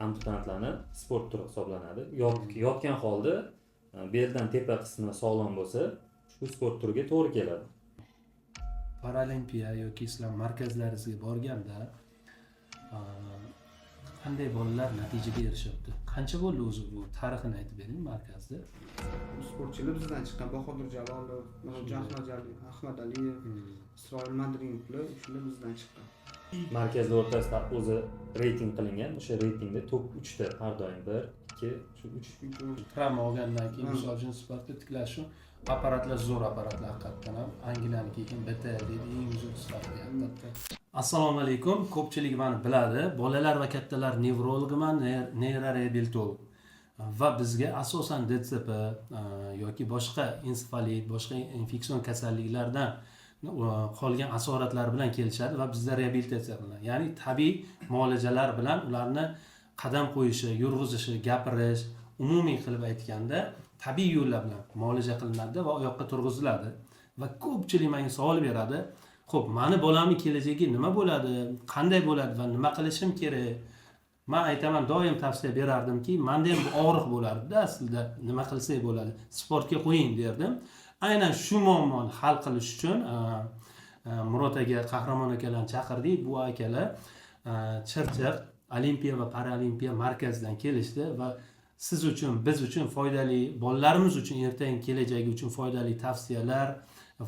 amputantlarni sport turi hisoblanadi. Yotgan holda beldan tepa qismi sog'lom bo'lsa, ushbu sport turiga to'g'ri keladi. Paralimpiya yoki islom markazlaringizga borganda qanday bolalar natijaga erishyapti? Qancha bo'ldi o'zi bu tarixini aytib bering markazda? Sportchilar bizdan chiqqan Bahodir Jalolov, Murodjon Ahmad Aliyev, Isroil Madrimovlar shular bizdan chiqqan. Markazda o'rtasida o'zi reyting qilingan. O'sha reytingda top 3 ta har doim 1, 2, shu 3 travma olgandan keyin misol uchun sportda tiklash apparatlar zo'r apparatlar haqiqatdan ham Angliyaniki keyin BTL deydi, eng zo'r sifatli albatta. Assalomu alaykum. Ko'pchilik meni biladi. Bolalar va kattalar nevrologiman, neyroreabilitolog. Va bizga asosan DTP yoki boshqa ensefalit, boshqa infeksion kasalliklardan qolgan asoratlar bilan kelishadi va bizda reabilitatsiya qilinadi. Ya'ni tabiiy muolajalar bilan ularni qadam qo'yishi, yurg'izishi, gapirish, umumiy qilib aytganda tabiiy yo'llar bilan muolaja qilinadi va oyoqqa turg'iziladi. Va ko'pchilik menga savol beradi. Xo'p, meni bolamning kelajagi nima bo'ladi? Qanday bo'ladi va nima qilishim kerak? Men aytaman, doim tavsiya berardimki, menda ham og'riq bo'lardi-da, aslida nima qilsak bo'ladi? Sportga qo'ying derdim. Aynan shu muammoni hal qilish uchun Murod aka, Qahramon akalarni chaqirdik. Bu akalar Chirchiq Olimpiya va Paralimpiya markazidan kelishdi va siz uchun, biz uchun foydali, bolalarimiz uchun ertangi kelajagi uchun foydali tavsiyalar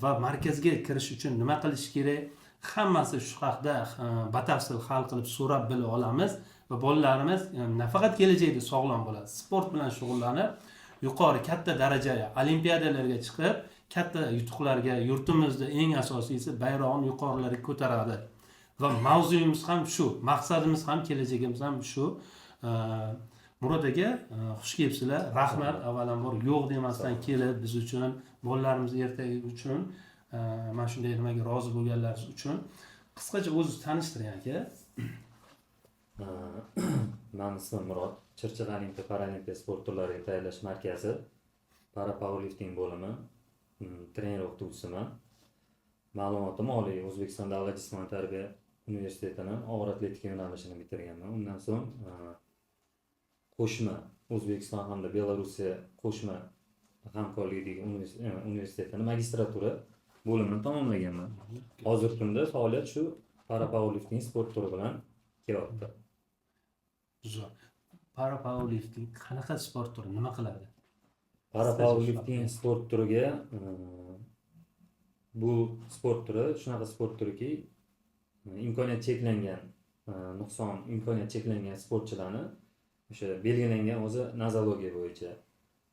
va markazga kirish uchun nima qilish kerak, hammasi shu haqida batafsil hal qilib so'rab bila olamiz va bolalarimiz nafaqat kelajakda sog'lom bo'ladi, sport bilan shug'ullanib, yuqori katta darajaga, olimpiadalarga chiqib, katta yutuqlarga, yurtimizda eng asosiysi bayrog'ini yuqorilarga ko'taradi. Va mavzuyimiz ham shu, maqsadimiz ham, kelajagimiz ham shu. Murod aka, xush kelibsizlar. Rahmat avvalambor yo'q demasdan kelib biz uchun, bolalarimiz ertagi uchun, mana shunday nimaga rozi bo'lganlaringiz uchun qisqacha o'zingizni tanishtiring aka. Mening ismim Murod. Chirchiq Olimpiya Paralimpiya sport turlariga tayyorlash markazi para-powerlifting bo'limi trener o'qituvchisiman. Ma'lumotim oliy, O'zbekiston Davlat jismoniy tarbiya universitetining og'ir atletika yo'nalishini bitirganman. Undan so'ng qo'shma O'zbekiston hamda Belorussiya qo'shma hamkorligidagi universitetining magistratura bo'limini tamomlaganman. Hozirgi kunda faoliyat shu para-powerlifting sport turi bilan kelyapti. Zo'r. Para-powerlifting qanaqa sport turi, nima qiladi? Para-powerlifting sport turiga bu sport turi shunaqa sport turiki, imkoniyat cheklangan, imkoniyat cheklangan sportchilarni o'sha belgilangan o'zi nozologiya bo'yicha,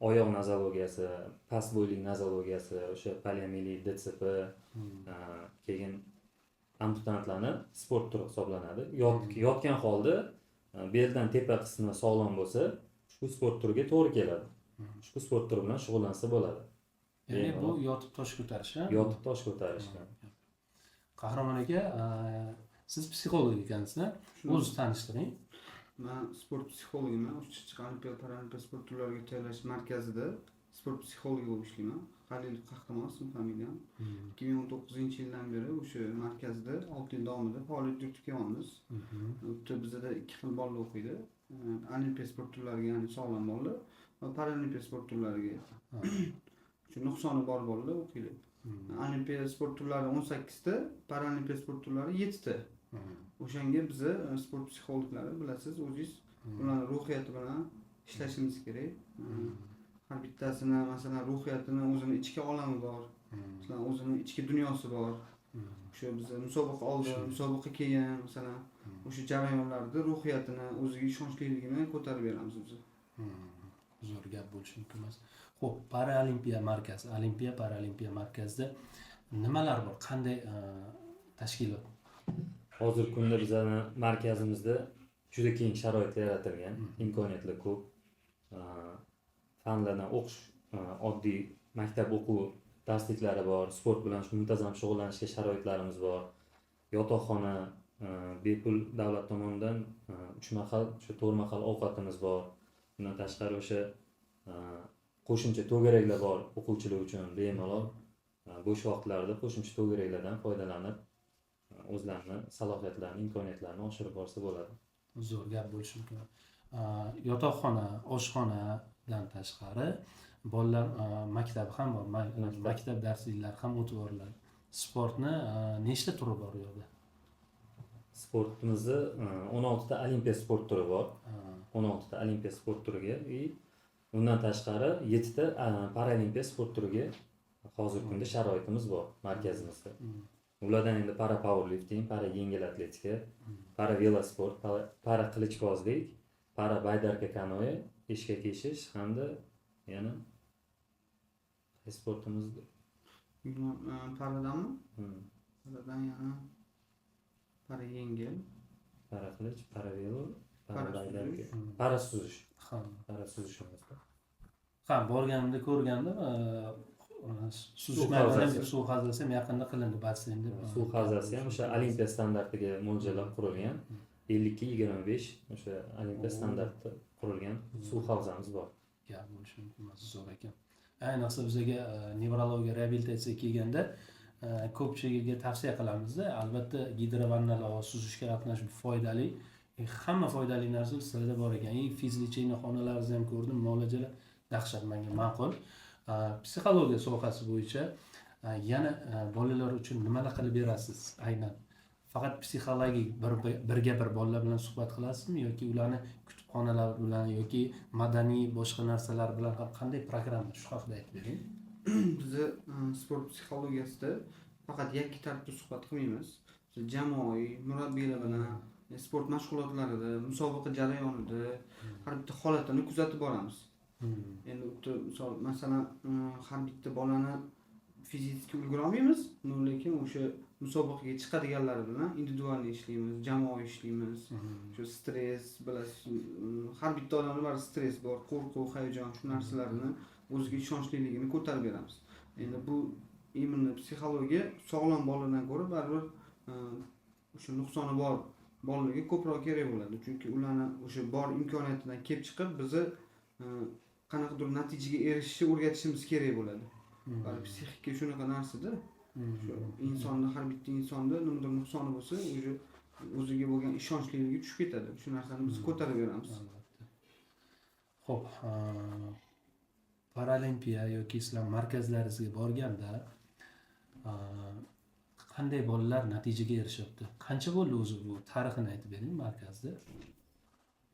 oyoq nozologiyasi, past bo'ylik nozologiyasi, o'sha poliomiyeli, DTP, keyin amputantlarni sport turi hisoblanadi. Yotgan holda beldan tepa qismi sog'lom bo'lsa, ushbu sport turiga to'g'ri keladi. Ushbu sport turi bilan shug'ullansa bo'ladi. Ya'ni bu yotib tosh ko'tarish, Yotib tosh ko'tarish. Qahramon aka, siz psixolog ekansiz-a? O'zingizni tanishtiring. Men sport psixologiman. Chirchiq Olimpiya Paralimpiya sport turlariga tayyorlash markazida sport psixologi bo'lib ishlayman. Halil Qahramon ismim, familiyam. 2019-yildan beri o'sha markazda 6 yil davomida faoliyat yuritib kelamiz. Bizda 2 xil bolalar o'qiydi. Olimpiya sport turlariga, ya'ni sog'lom bolalar va Paralimpiya sport turlariga shu nuqsoni bor bolalar o'qiydi. Olimpiya sport turlari 18 ta, Paralimpiya sport turlari 7 ta. O'shanga bizni sport psixologlari bilasiz, o'zingiz ularning ruhiyati bilan ishlashimiz kerak. Har bittasini, masalan, ruhiyatini, o'zini ichki olami bor, masalan, o'zini ichki dunyosi bor. O'sha biz musobaqa oldin, musobaqa keyin, masalan, o'sha jarayonlarda ruhiyatini, o'ziga ishonchliligini ko'tarib beramiz biz. Zo'r gap bo'lishi mumkin emas. Xo'p, Paralimpiya markazi, Olimpiya Paralimpiya markazida nimalar bor? Qanday tashkilot? Hozirgi kunda bizning markazimizda juda keng sharoitlar yaratilgan, imkoniyatlar ko'p. Fanlardan o'qish, oddiy maktab o'quv darsliklari bor, sport bilan muntazam shug'ullanishga sharoitlarimiz bor. Yotoqxona, bepul davlat tomonidan 3 mahal, 4 mahal ovqatimiz bor. Bundan tashqari o'sha qo'shimcha to'garaklar bor o'quvchilar uchun bemalol bo'sh vaqtlarida qo'shimcha to'garaklardan foydalanib o'zlarini salohiyatlarini, imkoniyatlarini oshirib borsa bo'ladi. Zo'r gap bo'lishi mumkin. yotoqxona, oshxonadan tashqari bolalar maktabi ham bor. Maktab darsliklari ham o'tib boriladi. Sportni nechta turi bor u yerda? Sportimizni 16 ta olimpiya sport turi bor. 16 ta olimpiya sport turiga undan tashqari 7 ta paralimpiya sport turiga hozirgi kunda sharoitimiz bor markazimizda. Ulardan endi para powerlifting, para yengil atletika, para velosport, para qilichbozlik, para baydarka kanoe, eshkak eshish hamda yana sportimiz Paradanmi? Paradan yana para yengil, para qilich, para velo, para Para baydarka, suzish. para suzish. Ha. Para suzishimizda. Ha, borganimda ko'rgandim. Suzish suv havzasi ham yaqinda qilindi basseyn deb. Suv havzasi ham o'sha olimpiya standartiga mo'ljallab qurilgan. 50-25 o'sha olimpiya standartida qurilgan suv havzamiz bor. Gap bo'lishi mumkin emas, zo'r ekan. Ayniqsa bizga nevrologiya reabilitatsiyaga kelganda ko'pchiligiga tavsiya qilamizda. Albatta gidrovannalar va suzishga qatnashish foydali. Hamma foydali narsa sizlarda bor ekan. Fizlicheniya xonalaringizni ham ko'rdim, muolajalar dahshat menga ma'qul. Psixologiya sohasi bo'yicha yana bolalar uchun nimalar qilib berasiz aynan? Faqat psixologik birga bir bolalar bilan suhbat qilasizmi yoki ularni kutubxonalar bilan yoki madaniy boshqa narsalar bilan ham qanday programma shu haqida aytib bering? Bizni sport psixologiyasida faqat yakka tartibda suhbat qilmaymiz. Jamoaviy murabbiylar bilan sport mashg'ulotlarida, musobaqa jarayonida har bitta holatini kuzatib boramiz. Endi misol masalan har bitta bolani fiziki ulgura olmaymiz, lekin o'sha musobaqaga chiqadiganlar bilan individual ishlaymiz, jamoaviy ishlaymiz. Shu stress bilasiz, har bitta odamda bir stress bor, qo'rquv, hayajon, shu narsalarni o'ziga ishonchliligini ko'tarib beramiz. Endi bu immuniy psixologiya sog'lom bolalardan ko'ra baribir o'sha nuqsoni bor bolalarga ko'proq kerak bo'ladi. Chunki ularni o'sha bor imkoniyatidan kelib chiqib bizni qanaqadir natijaga erishishni o'rgatishimiz kerak bo'ladi. Psixika shunaqa narsada. Shu insonda har bitta insonda nimadir nuqsoni bo'lsa, o'ziga bo'lgan ishonchliligi tushib ketadi. Shu narsani biz ko'tarib beramiz. Xo'p, paralimpiya yoki sizlar markazlaringizga borganda qanday bolalar natijaga erishyapti? Qancha bo'ldi o'zi bu tarixini aytib bering markazda?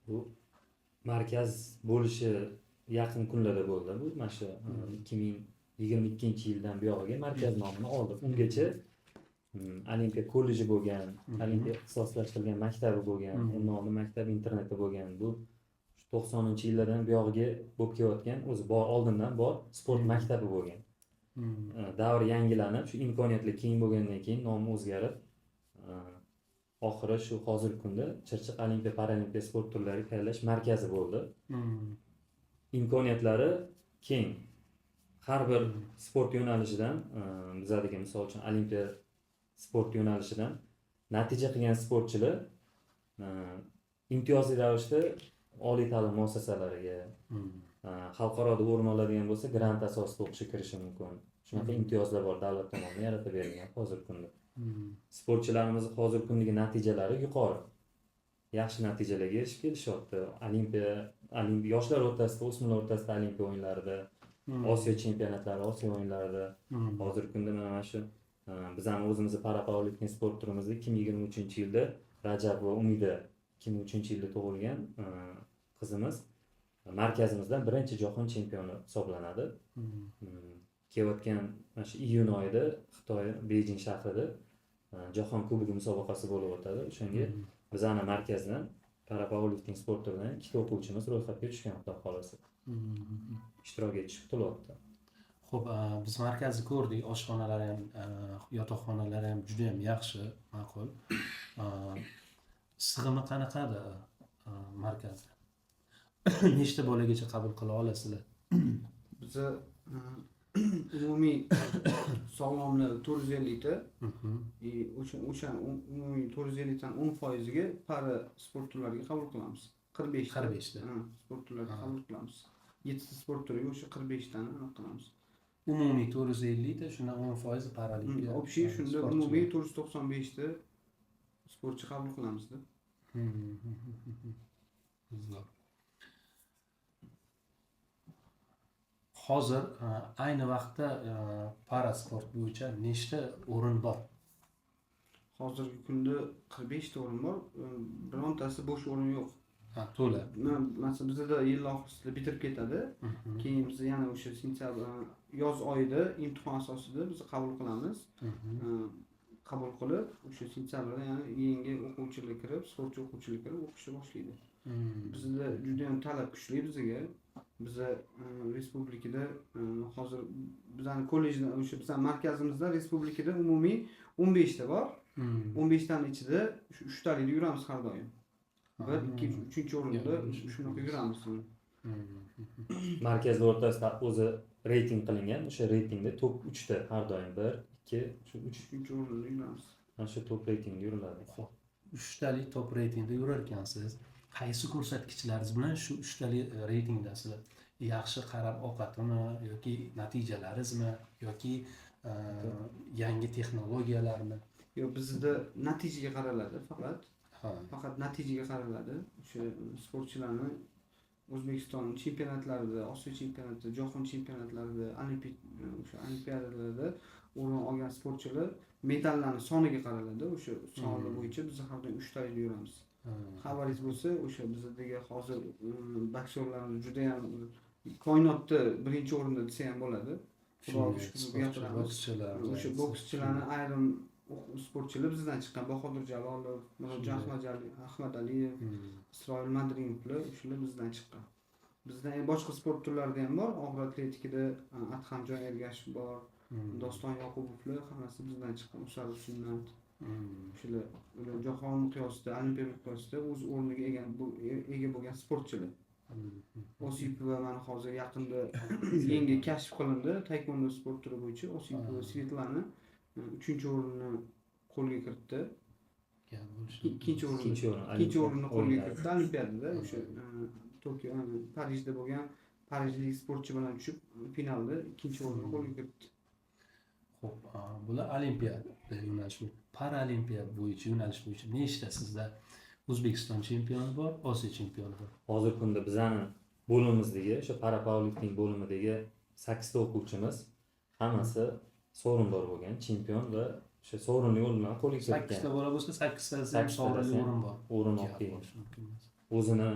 Bu markaz bo'lishi yaqin kunlarda bo'ldi. Bu mana shu 2022-yildan buyog'iga markaz nomini oldi. Ungacha olimpiya kolleji bo'lgan, olimpiya ixtisoslashtirilgan maktabi bo'lgan, undan oldin maktab internati bo'lgan. Bu 90-yillardan buyog'iga bo'lib kelayotgan o'zi bor oldindan bor sport maktabi bo'lgan. Davr yangilanib, shu imkoniyatlar keng bo'lgandan keyin nomi o'zgarib, oxiri shu hozirgi kunda Chirchiq olimpiya paralimpiya sport turlari tayyorlash markazi bo'ldi. Imkoniyatlari keng. Har bir sport yo'nalishidan, bizadagi misol uchun olimpiya sport yo'nalishidan natija qilgan sportchilar imtiyozli ravishda oliy ta'lim muassasalariga, xalqaroda o'rin oladigan bo'lsa, grant asosida o'qishga kirishi mumkin. Shunaqa imtiyozlar bor, davlat tomonidan yaratib berilgan hozirgi kunda. Sportchilarimiz hozirgi kundagi natijalari yuqori. Yaxshi natijalarga erishib kelishyapti. Olimpiya yoshlar o'rtasida, o'smirlar o'rtasida olimpiya o'yinlarida, Osiyo chempionatlari, Osiyo o'yinlarida hozirgi kunda mana shu bizning o'zimizni para powerlifting sport turimizni 2023-yilda Rajab va Umida 2003-yilda tug'ilgan qizimiz markazimizdan birinchi jahon chempioni hisoblanadi. Kelayotgan mana shu iyun oyida Xitoy Beijing shahrida jahon kubogi musobaqasi bo'lib o'tadi. O'shanga bizning markazdan para powerlifting sport turidan ikkita o'quvchimiz ro'yxatga tushgan, xudo xolasa. Ishtirok etish kutilyapti. Xo'p, biz markazni ko'rdik, oshxonalari ham, yotoqxonalari ham juda ham yaxshi, ma'qul. Sig'imi qanaqadir markazda? Nechta bolagacha qabul qila olasizlar? Biza umumiy sog'lomlar 450 ta, o'sha umumiy 450 dan 10%ga para sport turlariga qabul qilamiz. 45 ta. Sport turlariga qabul qilamiz. 7 ta sport turiga o'sha 45 tani aniq qilamiz. Umumiy 450 ta, shundan 10% paralimpiya. Общий shunda umumiy 495 ta sportchi qabul qilamizda. hozir ayni vaqtda parasport bo'yicha nechta o'rin bor? Hozirgi kunda 45 ta o'rin bor. Birontasi bo'sh o'rin yo'q. Ha, to'la. Masalan, bizda yil oxirida bitirib ketadi. Keyin biz yana o'sha sentyabr yoz oyida imtihon asosida biz qabul qilamiz. Qabul qilib, o'sha sentyabrda yana yangi o'quvchilar kirib, sportchi o'quvchilar kirib o'qishni boshlaydi. Bizda juda ham talab kuchli bizga. Biza respublikada hozir bizning kollejda o'sha bizning markazimizda respublikada umumiy 15 ta bor. 15 taning ichida shu 3 talikda yuramiz har doim. 1, 2, 3 o'rinda shunaqa yuramiz. Markazlar o'rtasida o'zi reyting qilingan. O'sha reytingda top 3 ta har doim 1, 2, shu 3 o'rinda yuramiz. Mana shu top reytingda yuriladi. 3 talik top reytingda yurar ekansiz. Qaysi ko'rsatkichlaringiz bilan shu 3 talik reytingdasizlar? Yaxshi qarab ovqatimi yoki natijalaringizmi yoki yangi texnologiyalarmi? Yo'q, bizda natijaga qaraladi faqat. Ha. Faqat natijaga qaraladi. O'sha sportchilarni O'zbekiston chempionatlarida, Osiyo chempionatida, Jahon chempionatlarida, olimpiadalarda o'rin olgan sportchilar medallarning soniga qaraladi. O'sha sonlar bo'yicha biz har doim 3 talikda yuramiz. Xabaringiz bo'lsa, o'sha bizdagi hozir boksyorlarimiz juda ham koinotda birinchi o'rinda desa ham bo'ladi. Xudoga shukr gapiramiz. O'sha bokschilarni ayrim sportchilar bizdan chiqqan Bahodir Jalolov, Murodjon Ahmadaliyev, Isroil Madrimovlar shular bizdan chiqqan. Bizdan boshqa sport turlarida ham bor. Og'ir atletikada Adhamjon Ergashev bor, Doston Yoqubovlar hammasi bizdan chiqqan. Usal Sunnat. Shular jahon miqyosida, olimpiya miqyosida o'z o'rniga ega bo'lgan sportchilar. Osipova mana hozir yaqinda yangi kashf qilindi taekvondo sport turi bo'yicha. Osipova Svetlana 3-o'rinni qo'lga kiritdi. Ikkinchi o'rinni qo'lga kiritdi olimpiadada o'sha Tokio, Parijda bo'lgan parijlik sportchi bilan tushib finalda 2-o'rinni qo'lga kiritdi. Xo'p, bular olimpiada yo'nalishi. Paralimpiya bo'yicha yo'nalish bo'yicha nechta sizda O'zbekiston chempioni bor, Osiyo chempioni bor? Hozirgi kunda bizning bo'limimizdagi, o'sha para-powerlifting bo'limidagi 8 ta o'quvchimiz hammasi sovrindor bo'lgan, chempion va o'sha sovrinli yo'l bilan qo'lga kiritgan. 8 ta bola bo'lsa, 8 tasi ham sovrinli o'rin bor. O'rin olib kelgan. O'zini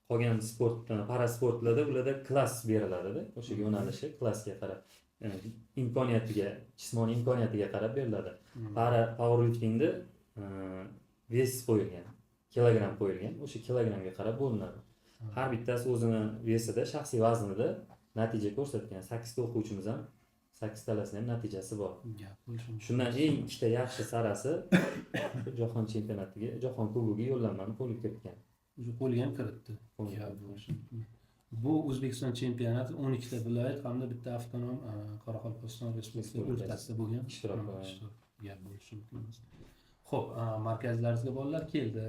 qolgan sport, parasportlarda ularda klass beriladi-da, o'sha yo'nalishi klassga qarab, imkoniyatiga, jismoniy imkoniyatiga qarab beriladi. Para powerliftingda ves qo'yilgan, kilogramm qo'yilgan, o'sha kilogramga qarab bo'linadi. Har bittasi o'zini vesida, shaxsiy vaznida natija ko'rsatgan. 8 ta o'quvchimiz ham 8 talasida ham natijasi bor. Shundan eng ikkita yaxshi sarasi jahon chempionatiga, jahon kubogiga yo'llanmani qo'lga kiritgan. Qo'lga ham kiritdi. Bu O'zbekiston chempionati 12 ta viloyat hamda bitta avtonom Qoraqalpog'iston Respublikasi o'rtasida bo'lgan ishtirok bo'lishi mumkin. Xo'p, markazlaringizga bolalar keldi.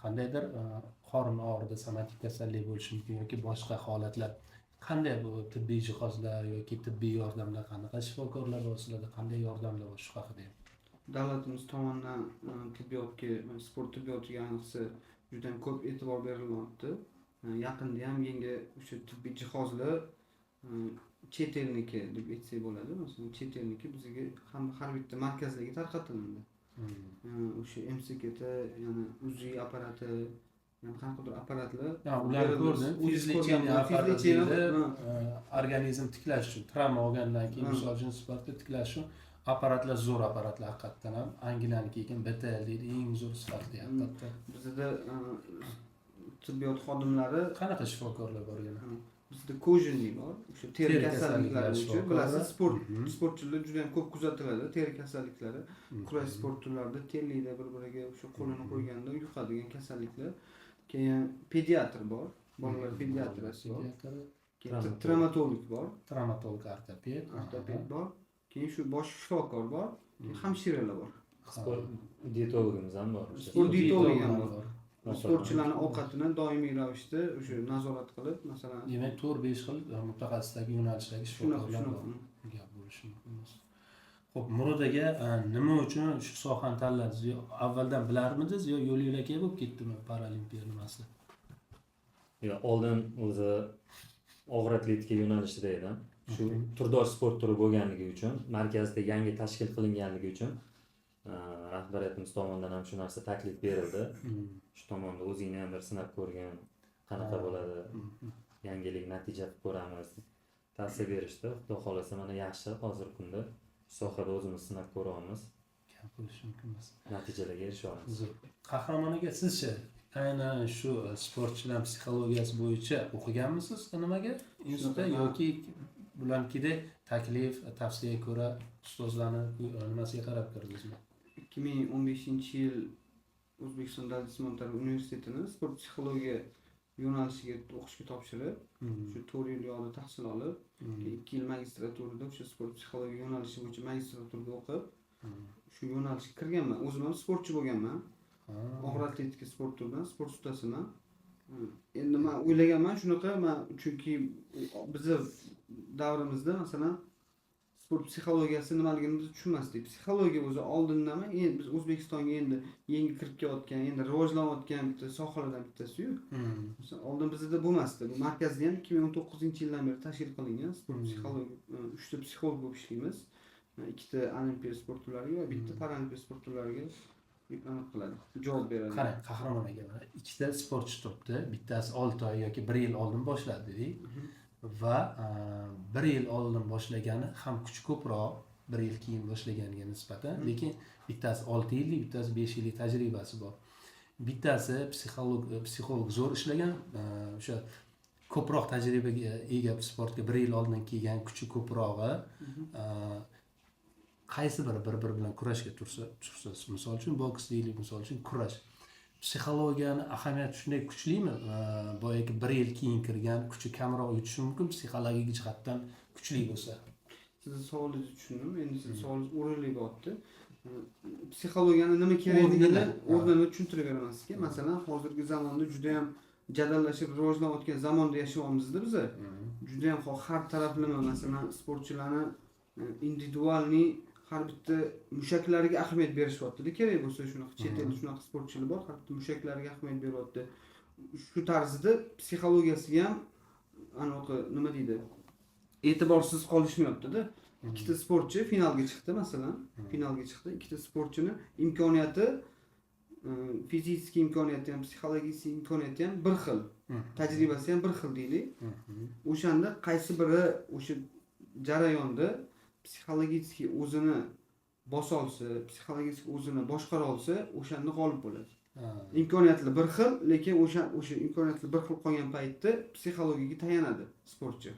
Qandaydir qorin og'rig'i, somatik kasallik bo'lishi mumkin yoki boshqa holatlar. Qanday bu tibbiy jihozlar yoki tibbiy yordamlar, qanaqa shifokorlar vositalarida qanday yordamlar bor shu haqida? Davlatimiz tomonidan tibbiyotga, sport tibbiyotiga ayniqsa juda ham ko'p e'tibor berilyapti. Yaqinda ham yangi o'sha tibbiy jihozlar chet elniki deb aytsak bo'ladi. Masalan, chet elniki bizga har bitta markazlarga tarqatiladi. O'sha MCKT, ya'ni UZI apparati, ya'ni qanaqadir apparatlar. Ularni ko'rdim. Fizlecheniya apparati, organizm tiklash uchun, travma olgandan keyin misol uchun sportda tiklash uchun apparatlar zo'r apparatlar haqiqatdan ham Angliyaniki ekan BTL deydi, eng zo'r sifatli haqiqatdan. Bizda tibbiyot xodimlari qanaqa shifokorlar bor yana? Bizda Kojinlik bor. O'sha teri kasalliklari bo'yicha bilasiz, sportchilar juda ham ko'p kuzatiladi, teri kasalliklari. Kurash sport turlarida terlikda bir-biriga o'sha qo'lini qo'yganda yuqadigan kasalliklar. Keyin pediatr bor, bolalar pediatriyasi bor. Keyin travmatolog bor, Travmatolog, ortoped bor. Keyin shu bosh shifokor bor, keyin hamshiralar bor. Sport dietologimiz ham bor. Sport dietolog ham bor. Sportchilarning ovqatini doimiy ravishda o'sha nazorat qilib, masalan, demak 4-5 xil mutaxassislikdagi yo'nalishdagi shifokorlar bor. Gap bo'lishi mumkin. Xo'p, Murod aka, nima uchun shu sohani tanladingiz? Avvaldan bilarmidingiz yo yo'l-yo'lakay bo'lib ketdimi paralimpiya nimasi? Oldin o'zi og'ir atletika yo'nalishida edim. Shu turdosh sport turi bo'lganligi uchun, markazda yangi tashkil qilinganligi uchun rahbariyatimiz tomonidan ham shu narsa taklif berildi. Shu tomonda o'zingni ham bir sinab ko'rgin, qanaqa bo'ladi, yangilik natija qilib ko'ramiz. Tavsiya berishdi. Xudo xolasa mana yaxshi hozirgi kunda sohada o'zimiz sinab ko'ryapmiz. Kam bo'lishi mumkin emas. Natijalarga erishyapmiz. Qahramon aka, sizchi aynan shu sportchilar psixologiyasi bo'yicha o'qiganmisiz nimaga? Institutda yoki bularnikidek taklif, tavsiyaga ko'ra ustozlarni nimasiga qarab kirdingizmi? 2015-yil O'zbekiston Davlat jismoniy tarbiya universitetini sport psixologiya yo'nalishiga o'qishga topshirib, shu 4 yil yo'lda tahsil olib, 2 yil magistraturada o'sha sport psixologiya yo'nalishi bo'yicha magistraturada o'qib, shu yo'nalishga kirganman. O'zim ham sportchi bo'lganman. Og'ir atletika sport turidan sport ustasiman. Endi men o'ylaganman shunaqa, men chunki bizni davrimizda masalan sport psixologiyasi nimaligini biz tushunmasdik. Psixologiya o'zi oldindan endi biz O'zbekistonga endi yangi kirib kelayotgan, endi rivojlanayotgan bitta sohalardan bittasi-yu. Masalan, oldin bizda bo'lmasdi. Bu markazda ham 2019-yildan beri tashkil qilingan sport psixologiya 3 ta psixolog bo'lib ishlaymiz. 2 ta olimpiya sport turlariga va 1 ta paralimpiya sport turlariga aniq qiladi, javob beradi. Qarang, Qahramon aka, mana 2 ta sportchi turibdi. Bittasi 6 oy yoki 1 yil oldin boshladi dedik. Va 1 yil oldin boshlagani ham kuchi ko'proq, 1 yil keyin boshlaganiga nisbatan, lekin bittasi 6 yillik, bittasi 5 yillik tajribasi bor. Bittasi psixolog zo'r ishlagan, o'sha ko'proq tajribaga ega sportga 1 yil oldin kelgan, kuchi ko'prog'i qaysi biri bir-biri bilan kurashga tursa, misol uchun boks deylik, misol uchun kurash. Psixologiyani ahamiyati shunday kuchlimi? Boyagi 1 yil keyin kirgan kuchi kamroq yutishi mumkin, psixologik jihatdan kuchli bo'lsa. Sizni savolingizni tushundim. Endi siz savolingiz o'rinli bo'lyapti. Psixologiyani nima kerakligini o'rnini tushuntirib beraman sizga. Masalan, hozirgi zamonda juda ham jadallashib rivojlanayotgan zamonda yashayapmizda biz. Juda ham har taraflama masalan sportchilarni individualniy har bitta mushaklariga ahamiyat berishyapti. Kerak bo'lsa shunaqa chet elda shunaqa sportchilar bor, har bitta mushaklariga ahamiyat beryapti. Shu tarzda psixologiyasiga ham anaqa nima deydi? E'tiborsiz qolishmayapti-da. 2 ta sportchi finalga chiqdi masalan. Finalga chiqdi. 2 ta sportchini imkoniyati fizik imkoniyati ham, psixologik imkoniyati ham bir xil. Tajribasi ham bir xil deylik. O'shanda qaysi biri o'sha jarayonda psixologik o'zini bosa olsa, psixologik o'zini boshqara olsa, o'shanda g'olib bo'ladi. Imkoniyatlar bir xil, lekin o'sha imkoniyatlar bir xil qolgan paytda psixologiyaga tayanadi sportchi.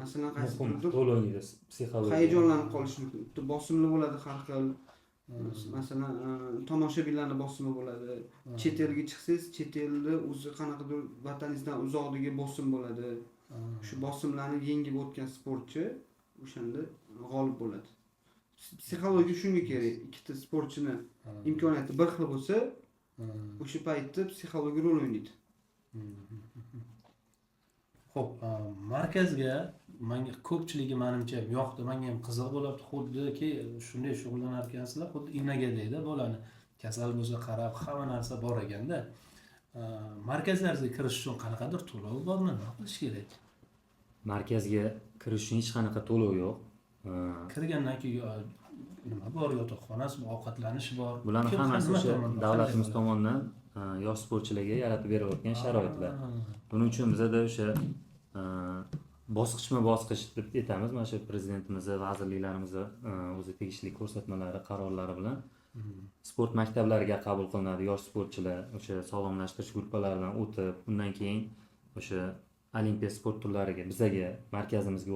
Masalan, qaysi bir to'lonida psixologiya hayajonlanib qolishi mumkin. Bosimli bo'ladi har xil. Masalan, tomoshabinlarning bosimi bo'ladi. Chet elga chiqsangiz, chet elda o'zi qanaqadir vataningizdan uzoqdagi bosim bo'ladi. Shu bosimlarni yengib o'tgan sportchi o'shanda g'olib bo'ladi. Psixologiya shunga kerak. 2 ta sportchini imkoniyati bir xil bo'lsa, o'sha paytda psixologiya rol o'ynaydi. Xo'p, markazga menga ko'pchiligi menimcha yoqdi, menga ham qiziq bo'ladi, xuddiki shunday shug'ullanar ekansizlar, xuddi inagadek-da bolani kasal bo'lsa qarab, hamma narsa bor ekanda. Markazlarga kirish uchun qanaqadir to'lov bormi? Nima qilish kerak? Markazga kirish uchun hech qanaqa to'lov yo'q. Kirgandan keyin nima bor? Yotoqxonasi bor, ovqatlanish bor. Bularning hammasi o'sha davlatimiz tomonidan yosh sportchilarga yaratib berayotgan sharoitlar. Buning uchun bizda o'sha bosqichma-bosqich deb aytamiz. Mana shu prezidentimiz, vazirliklarimiz o'zi tegishli ko'rsatmalari, qarorlari bilan sport maktablariga qabul qilinadi yosh sportchilar, o'sha sog'lomlashtirish guruhlaridan o'tib, undan keyin o'sha olimpiya sport turlariga, bizaga, markazimizga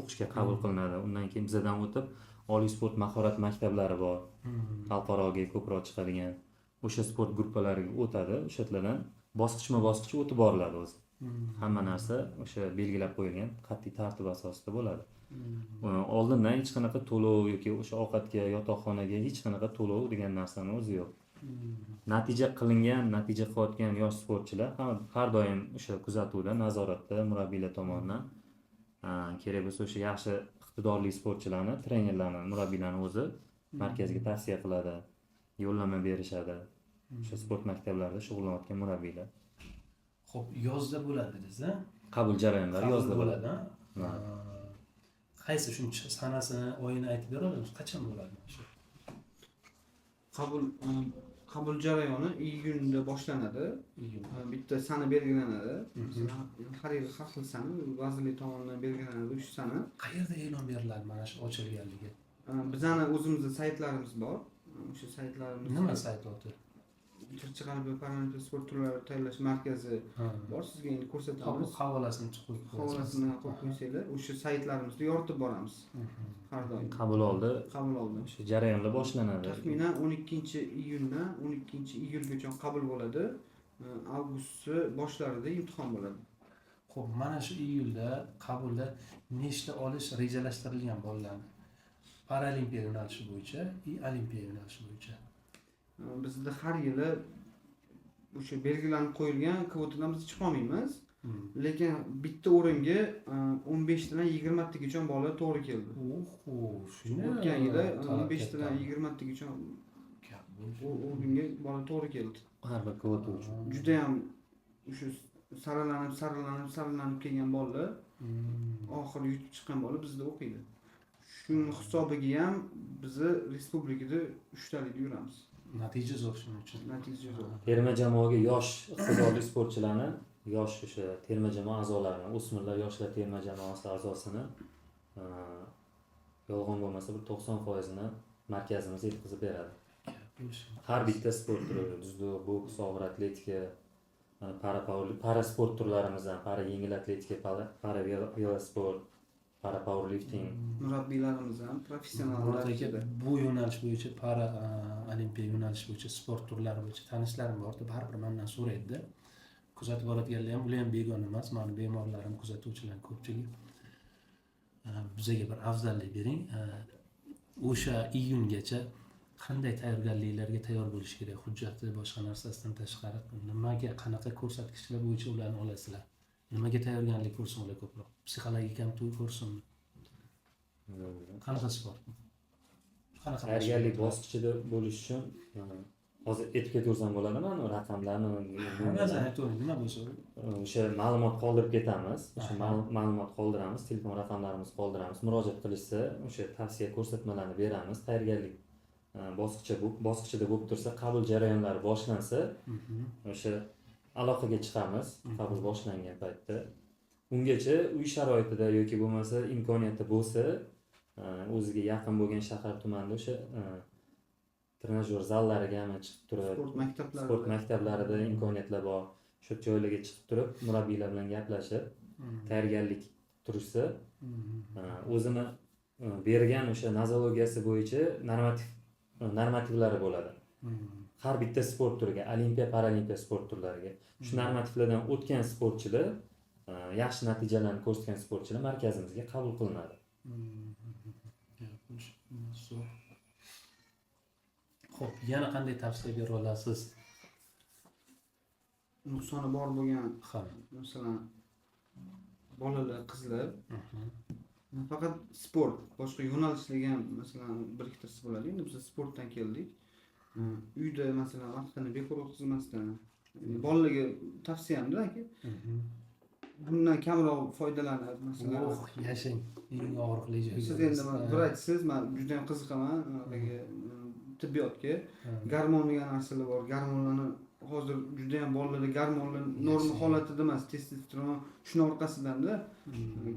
o'qishga qabul qilinadi. Undan keyin bizadan o'tib oliy sport mahorat maktablari bor. Xalqaroga ko'proq chiqadigan o'sha sport guruhlariga o'tadi. O'shalardan bosqichma-bosqich o'tib boriladi o'zi. Hamma narsa o'sha belgilab qo'yilgan qat'iy tartib asosida bo'ladi. Oldindan hech qanaqa to'lov yoki o'sha ovqatga, yotoqxonaga hech qanaqa to'lov degan narsani o'zi yo'q. Natija qilayotgan yosh sportchilar har doim o'sha kuzatuvda, nazoratda murabbiylar tomonidan kerak bo'lsa o'sha yaxshi iqtidorli sportchilarni, trenerlarni, murabbiylarni o'zi markazga tavsiya qiladi, yo'llanma berishadi. O'sha sport maktablarida shug'ullanayotgan murabbiylar. Xo'p, yozda bo'ladi dedingiz-a? qabul jarayonlari qabul yozda bo'ladi. bo'ladi. Ha? Qaysi shuncha sanasini, oyini aytib bera olasizmi? Qachon bo'ladi shu? Qabul jarayoni iyunda boshlanadi. Bitta sana belgilanadi. Masalan, har yil har xil sana vazirlik tomonidan belgilanadi o'sha sana. Qayerda e'lon beriladi mana shu ochilganligi? Bizani o'zimizning saytlarimiz bor. O'sha saytlarimiz Nima sayt oti? Chirchiq Paralimpiya sport turlari tayyorlash markazi bor. Sizga endi ko'rsatamiz. Havolasini chiqib Havolasini qo'yib qo'ysanglar, o'sha saytlarimizda yoritib boramiz. Har doim. Qabul oldi. Qabul oldi. O'sha jarayonlar boshlanadi. Taxminan 12-iyundan 12-iyulgacha qabul bo'ladi. Avgust boshlarida imtihon bo'ladi. Xo'p, mana shu iyulda qabulda nechta olish rejalashtirilgan bolalarni? Paralimpiya yo'nalishi bo'yicha va olimpiya yo'nalishi bo'yicha. Bizda har yili o'sha belgilanib qo'yilgan kvotadan biz chiqa olmaymiz. Lekin bitta o'ringa 15 tadan 20 tagacha bola to'g'ri keldi. Oho, shuni O'tgan yili 15 tadan 20 tagacha o'ringa bola to'g'ri keldi. Har bir kvota uchun. Juda ham o'sha saralanib kelgan bolalar oxiri yutib chiqqan bola bizda o'qiydi. Shuning hisobiga ham bizni respublikada 3 talikda yuramiz. Natija zo'r shuning uchun. Natija zo'r. Terma jamoaga yosh iqtidorli sportchilarni, yosh o'sha terma jamoa a'zolarini, o'smirlar yoshlar terma jamoasi a'zosini yolg'on bo'lmasa bir 90%ni markazimiz yetkazib beradi. Har bitta sport turi, dzyudo, boks, og'ir atletika, para sport turlarimizdan, para yengil atletika, para velosport, para powerlifting. Murabbiylarimiz ham professional Murod aka, bu yo'nalish bo'yicha para olimpiya yo'nalishi bo'yicha sport turlari bo'yicha tanishlarim bor deb har bir mendan so'raydi. Kuzatib boradiganlar ham, ular ham begona emas. Meni bemorlarim, kuzatuvchilar ko'pchilik. Bizga bir afzallik bering. O'sha iyungacha qanday tayyorgarliklarga tayyor bo'lish kerak? Hujjati, boshqa narsasidan tashqari nimaga, qanaqa ko'rsatkichlar bo'yicha ularni olasizlar? Nimaga tayyorgarlik ko'rsin ular ko'proq? Psixologik ham ko'rsinmi? Qanaqa sport? Qanaqa Tayyorgarlik bosqichida bo'lish uchun hozir aytib ketaversam bo'ladimi? Raqamlarni Nazar aytavering, nima bo'lsa. o'sha ma'lumot qoldirib ketamiz. O'sha ma'lumot qoldiramiz, telefon raqamlarimizni qoldiramiz. Murojaat qilishsa, o'sha tavsiya ko'rsatmalarni beramiz. Tayyorgarlik bosqichida bo'lib tursa, qabul jarayonlari boshlansa, o'sha aloqaga chiqamiz qabul boshlangan paytda. Ungacha uy sharoitida yoki bo'lmasa imkoniyati bo'lsa, o'ziga yaqin bo'lgan shahar tumanda o'sha trenajyor zallariga ham chiqib turib, sport maktablarida imkoniyatlar bor. Shu joylarga chiqib turib, murabbiylar bilan gaplashib, tayyorgarlik turishsa, o'zini bergan o'sha nozologiyasi bo'yicha normativlari bo'ladi. Har bitta sport turiga, olimpiya, paralimpiya sport turlariga. Shu normativlardan o'tgan sportchilar, yaxshi natijalarni ko'rsatgan sportchilar markazimizga qabul qilinadi. Xo'p, yana qanday tavsiya bera olasiz? Nuqsoni bor bo'lgan, masalan, bolalar, qizlar faqat sport, boshqa yo'nalishlarga ham masalan bir ikkitarsa bo'ladi. Endi biz sportdan keldik. Uyda masalan vaqtini bekor o'tkazmasdan, bolalarga tavsiyamda aka. Bundan kamroq foydalanib, masalan, yashang, eng og'riqli joy. Siz endi vrachsiz, men juda ham qiziqaman tibbiyotga. Gormon degan narsalar bor. Gormonlarni hozir juda ham bolalarda gormonlar normal holatida emas, testosteron shuni orqasidan-da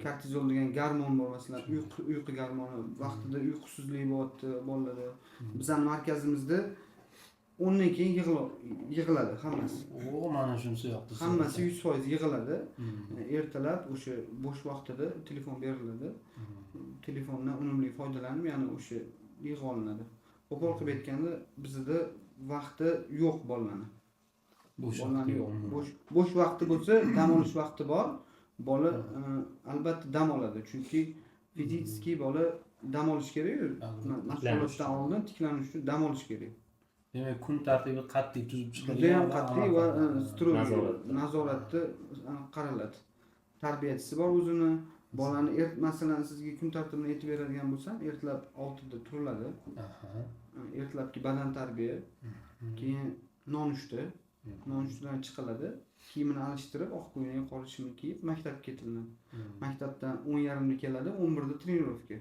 kortizol degan gormon bor, masalan, uyqu gormoni vaqtida uyqusizlik bo'lyapti bolalarda. Bizning markazimizda 10 dan keyin yig'iladi hammasi. Mana shunisi yoqdi. Hammasi 100% yig'iladi. Ertalab o'sha bo'sh vaqtida telefon beriladi. Telefondan unumli foydalanib, ya'ni o'sha yig'ib olinadi. Qo'pol qilib aytganda, bizda vaqti yo'q bolalarning. Bo'sh vaqti bo'lsa, dam olish vaqti bor. Bola albatta dam oladi, chunki fiziki bola dam olish kerak-ku. Mashg'ulotdan oldin tiklanish uchun dam olish kerak. Demak, kun tartibi qat'iy tuzib chiqilgan. Juda ham qat'iy va nazoratda qaraladi. Tarbiyachisi bor o'zini. Bolani masalan sizga kun tartibini aytib beradigan bo'lsam, ertalab 6 da turiladi. Ertalabki badan tarbiya, keyin nonushta, nonushtadan chiqiladi, kiyimini alishtirib, oq ko'ylak, qora shimni kiyib maktabga ketilinadi. Maktabdan 10:30da keladi, 11da trenirovka.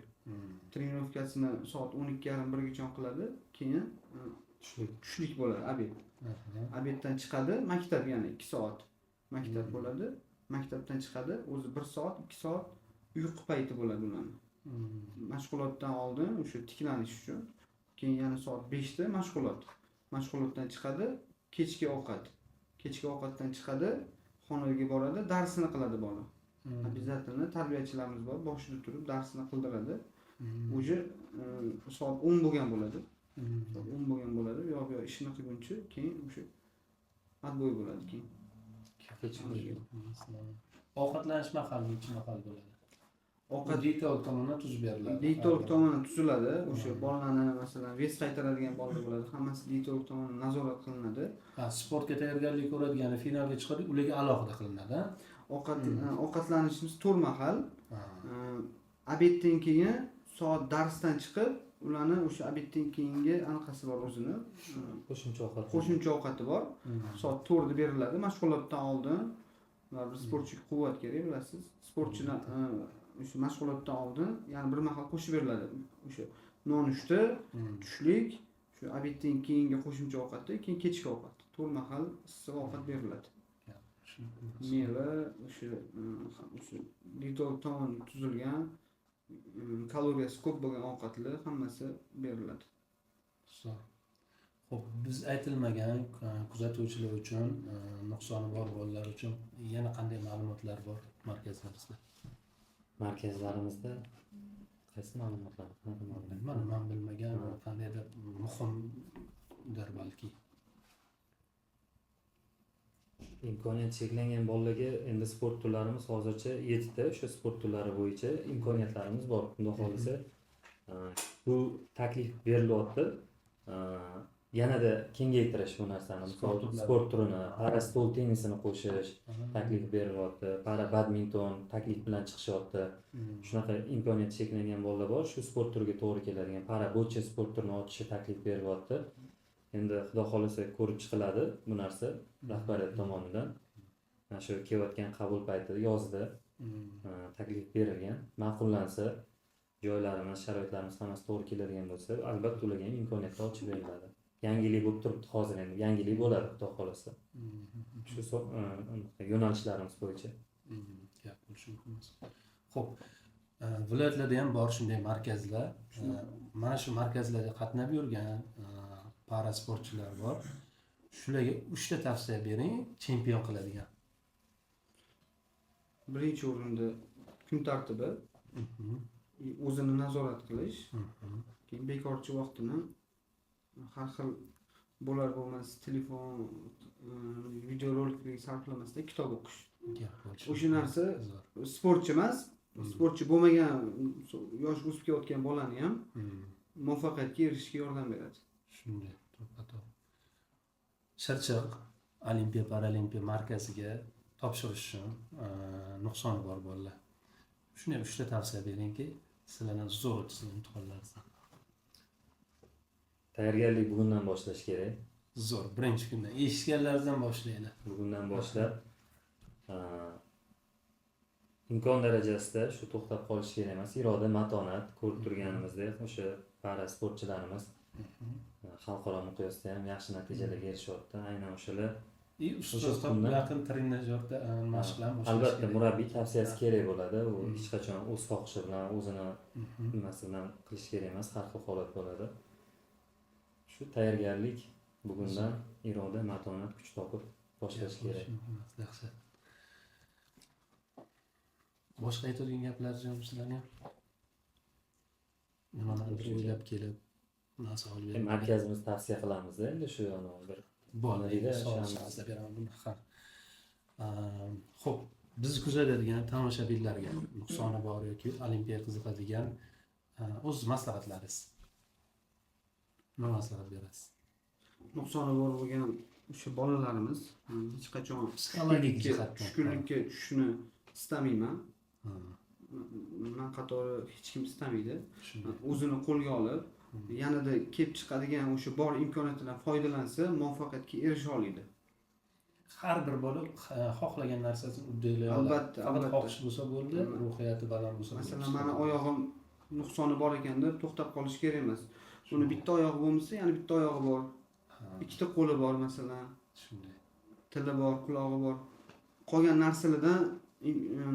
Trenirovkasini soat 12:30-1gacha qiladi, keyin tushlik bo'ladi, obed. Obeddan chiqadi, maktab yana 2 soat maktab bo'ladi. Maktabdan chiqadi, o'zi 1 soat, 2 soat uyqu payti bo'ladi ularning. Mashg'ulotdan oldin o'sha tiklanish uchun, keyin yana soat 5da mashg'ulot. Mashg'ulotdan chiqadi, kechki ovqat. Kechki ovqatdan chiqadi, xonaga boradi, darsini qiladi bola. Обязательно tarbiyachilarimiz bor, boshida turib darsini qildiradi. O'zi soat 10 bo'lgan bo'ladi. Soat 10 bo'lgan bo'ladi. Yo'q, ishini qilguncha keyin o'sha adbo'y bo'ladi keyin. Ovqatlanish mahali necha mahal bo'ladi? Ovqat Dietolog tomonidan tuzib beriladi. dietolog tomonidan tuziladi. O'sha bolalarni masalan vес qaytaradigan bolalar bo'ladi. Hammasi dietolog tomonidan nazorat qilinadi. Sportga tayyorgarlik ko'radigan, finalga chiqadi, ularga alohida qilinadi. Ovqatlanishimiz 4 mahal. Obeddan keyin soat darsdan chiqib, ularni o'sha obeddan keyingi anaqasi bor o'zini. Qo'shimcha ovqati bor. Soat 4da beriladi. Mashg'ulotdan oldin bir sportchiga quvvat kerak, bilasiz. Sportchilar o'sha mashg'ulotdan oldin yana bir mahal qo'shib beriladi. O'sha nonushta, tushlik, shu obeddan keyingi qo'shimcha ovqatda, keyin kechki ovqat. 4 mahal issiq ovqat beriladi. Meva, o'sha dietolog tomonidan tuzilgan, kaloriyasi ko'p bo'lgan ovqatlar hammasi beriladi. Xo'p, biz aytilmagan kuzatuvchilar uchun, nuqsoni bor bolalar uchun yana qanday ma'lumotlar bor markazlarimizda? Markazlarimizda qaysi ma'lumotlar? Men bilmagan qandaydir muhimdir balki. Imkoniyat cheklangan bolalarga endi sport turlarimiz hozircha 7 ta o'sha sport turlari bo'yicha imkoniyatlarimiz bor. Xudo xolisa bu taklif berilyapti. Yanada kengaytirish bu narsani, misol sport turini, para stol tennisini qo'shish taklif berilyapti, para badminton taklif bilan chiqishyapti. Shunaqa imkoniyat cheklangan bolalar bor, shu sport turiga to'g'ri keladigan para bo'yicha sport turini ochishi taklif berilyapti. Endi xudo xolisa ko'rib chiqiladi bu narsa rahbariyat tomonidan. Mana shu kelayotgan qabul payti yozda taklif berilgan, ma'qullansa, joylarimiz, sharoitlarimiz hammasi to'g'ri keladigan bo'lsa, albatta ularga ham imkoniyatlar ochib beriladi. Yangilik bo'lib turibdi hozir, endi yangilik bo'ladi xudo xolisa. Shu yo'nalishlarimiz bo'yicha. Xo'p, viloyatlarda ham bor shunday markazlar. Mana shu markazlarga qatnab yurgan para sportchilar bor. Shularga 3 ta tavsiya bering, chempion qiladigan. Birinchi o'rinda kun tartibi, o'zini nazorat qilish, keyin bekorchi vaqtini har xil bo'lar bo'lmas telefon, videoroliklarga sarflamasdan kitob o'qish. O'sha narsa sportchi emas, sportchi bo'lmagan yosh o'sib kelayotgan bolani ham muvaffaqiyatga erishishga yordam beradi. Shunday, to'g'ri. Chirchiq Olimpiya Paralimpiya markaziga topshirish uchun nuqsoni bor bolalar. Shunday 3 ta tavsiya beringki, sizlardan zo'r o'tsin imtihonlardan. Tayyorgarlik bugundan boshlash kerak. Zo'r, birinchi kundan eshitganlaringizdan boshlaylik. Bugundan boshlab imkon darajasida shu to'xtab qolish kerak emas. Iroda, matonat, ko'rib turganimizdek o'sha para sportchilarimiz xalqaro miqyosda ham yaxshi natijalarga erishyapti. Aynan o'shalar ustoz yaqin trenajyorda mashqlar boshlash. Albatta murabbiy tavsiyasi kerak bo'ladi. U hech qachon o'z xohishi bilan o'zini nimasi bilan qilish kerak emas. Har xil holat bo'ladi. Shu tayyorgarlik bugundan iroda, matonat, kuch topib boshlash kerak. Yaxshi. Boshqa aytadigan gaplar ham sizlarga? Nimalarni o'ylab kelib, nasib olib markazimiz tavsiya qilamiz endi shu bir bo'ladiga ishonmasda beraman. Xo'p, biz kuzatadigan tomoshabinlarga nuqsoni bor yoki olimpiya qiziqadigan o'z maslahatlaringiz. Nima maslahat berasiz? Nuqsoni bor bo'lgan o'sha bolalarimiz hech qachon psixologik jihatdan tushkunlikka tushishni istamayman. Men qatori hech kim istamaydi. O'zini qo'lga olib, yanada kelib chiqadigan o'sha bor imkoniyatlardan foydalansa, muvaffaqiyatga erisha oladi. har bir bola xohlagan narsasini uddalay oladi. Albatta, Faqat albatta. xohish bo'lsa bo'ldi, ruhiyati baland bo'lsa bo'ldi. Masalan, mana oyog'im nuqsoni bor ekan deb to'xtab qolish kerak emas. Uni bitta oyog'i bo'lmasa, yana bitta oyog'i bor. Ikkita qo'li bor masalan, Shunday. tili bor, qulog'i bor. Qolgan narsalardan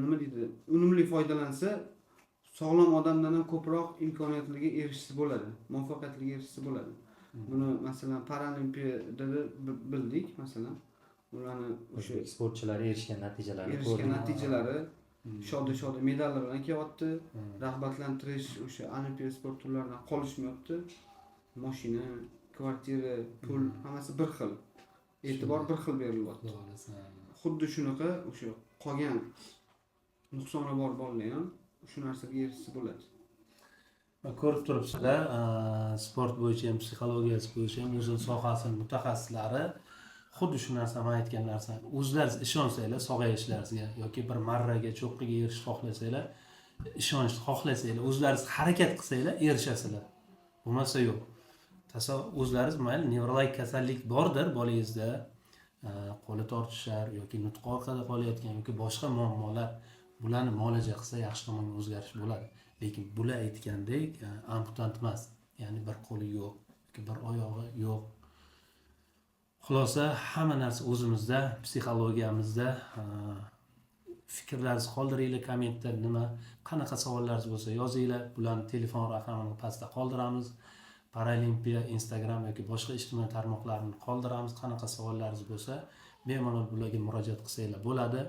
nima deydi, unumli foydalansa, sog'lom odamdan ham ko'proq imkoniyatlarga erishsa bo'ladi, muvaffaqiyatga erishsa bo'ladi. Buni masalan Paralimpiyada bildik masalan. Ularni o'sha O'zbek sportchilari erishgan natijalarni erishgan ko'rdik. natijalari shoda medallar bilan kelyapti. Rag'batlantirish o'sha olimpiya sport turlaridan qolishmayapti. Mashina, kvartira, pul hammasi bir xil. E'tibor bir xil berilyapti. Xuddi shunaqa o'sha qolgan nuqsoni bor bolalar ham shu narsaga erishsa bo'ladi. Ko'rib turibsizlar, sport bo'yicha ham, psixologiyasi bo'yicha ham o'zini sohasini mutaxassislari xuddi shu narsa men aytgan narsa. O'zlaringiz ishonsanglar sog'ayishlaringizga yoki bir marraga, cho'qqiga erishish xohlasanglar, ishonch xohlasanglar, o'zlaringiz harakat qilsanglar erishasizlar. Bo'lmasa yo'q. O'zlaringiz mayli nevrologik kasallik bordir bolangizda, qo'li tortishar yoki nutq orqada qolayotgan yoki boshqa muammolar, bularni muolaja qilsa yaxshi tomonga o'zgarish bo'ladi. Lekin bular aytgandek amputant emas, ya'ni bir qo'li yo'q yoki bir oyog'i yo'q. Xulosa hamma narsa o'zimizda, psixologiyamizda. Fikrlaringizni qoldiringlar kommentda, qanaqa savollaringiz bo'lsa yozinglar. Bularni telefon raqamini pastda qoldiramiz. Paralimpiya, Instagram yoki boshqa ijtimoiy tarmoqlarni qoldiramiz. Qanaqa savollaringiz bo'lsa, bemalol bularga murojaat qilsanglar bo'ladi.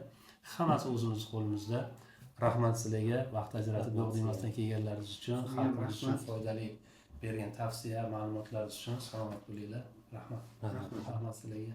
Hammasi o'zimiz qo'limizda. Rahmat sizlarga vaqt ajratib do'qdimasdan kelganlaringiz uchun, xalqimiz uchun foydali bergan tavsiya, ma'lumotlaringiz uchun salomat bo'linglar. Rahmat. Rahmat sizlarga.